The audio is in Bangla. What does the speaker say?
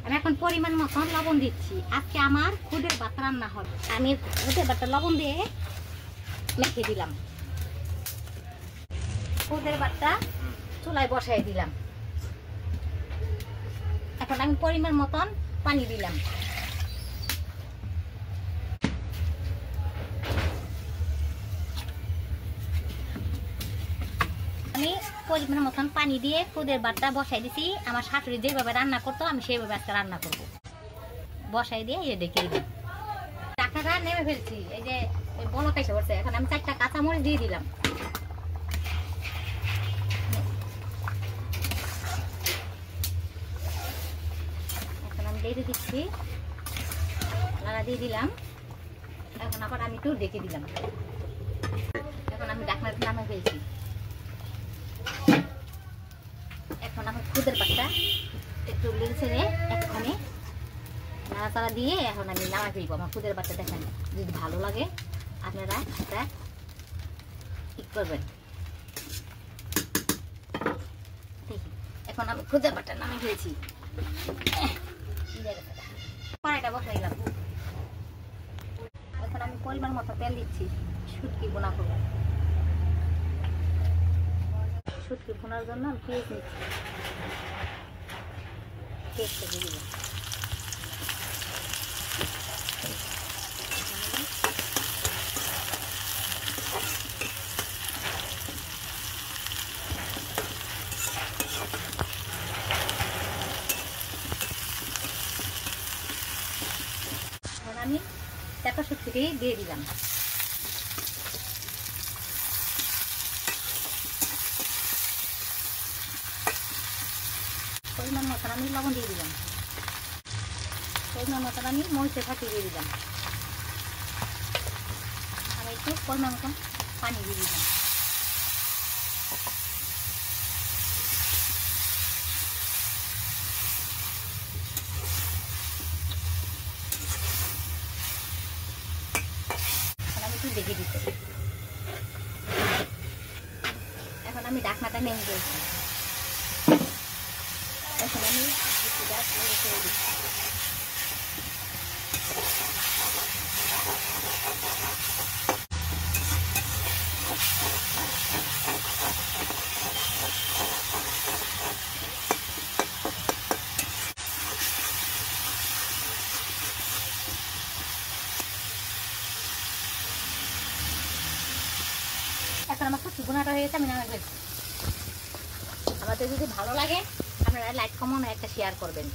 আমি এখন পরিমাণ মতন লবণ দিচ্ছি। আজকে আমার খুদের ভাত রান্না হবে। আমি খুদের ভাতটা লবণ দিয়ে মেখে দিলাম। খুদের ভাতটা চুলায় বসাই দিলাম। এখন আমি পরিমাণ মতন পানি দিলাম। আমি পরিমাণ মতন পানি দিয়ে খুদের ভাতটা বসাই দিছি। আমার শাশুড়ি যেভাবে রান্না করতো আমি সেইভাবে আজকে রান্না করব। বসাই দিয়ে ডেকে দিলাম। টাকাটা নেমে ফেলছি, এই যে বলক এসে পড়ছে। এখন আমি 4টা কাঁচামরিচ দিয়ে দিলাম। এখন আমি দিয়ে দিচ্ছি, লাগা দিয়ে দিলাম। এখন আবার আমি একটু ডেকে দিলাম। এখন আমি ঢাকনাটা নামে ফেলছি। এখন আমি খুদের ভাতটা একটু লেগেছে এক্ষণে নাড়াচাড়া দিয়ে এখন আমি নামাই ফেলবো। আমার খুদের ভাতটা দেখেন, যদি ভালো লাগে আপনারা এটা ঠিক করবেন। এখন আমি খুদের ভাতটা নামাই ফেলছি। কড়াইটা বসাইলাম। এখন আমি পরিমাণ মতো তেল দিচ্ছি। শুটকি বোনা করবো। শুটকি ভুনার জন্য আমি পেঁয়াজ নিচ্ছি। পেঁয়াজটা দিয়ে দিব। এখন আমি চারটা শুটকি দিয়ে দিলাম। পরিমাণ মতন আমি লবণ দিয়ে দিলাম। পরিমাণ মতন আমি মরিচের ফাঁকি দিয়ে দিলাম। আর একটু পরিমাণ মতন পানি দিয়ে দিলাম। এখন আমি একটু দেখে দিচ্ছি। এখন আমি ঢাকনাটা নেমে দিয়েছি। এখন আমি ছেড়ে দিচ্ছি। এখন আমার খুব বোনাটা হয়ে গেছে, আমি নামে ফেলছি। আমাদের যদি ভালো লাগে আপনারা লাইক কমেন্ট একটা শেয়ার করবেন।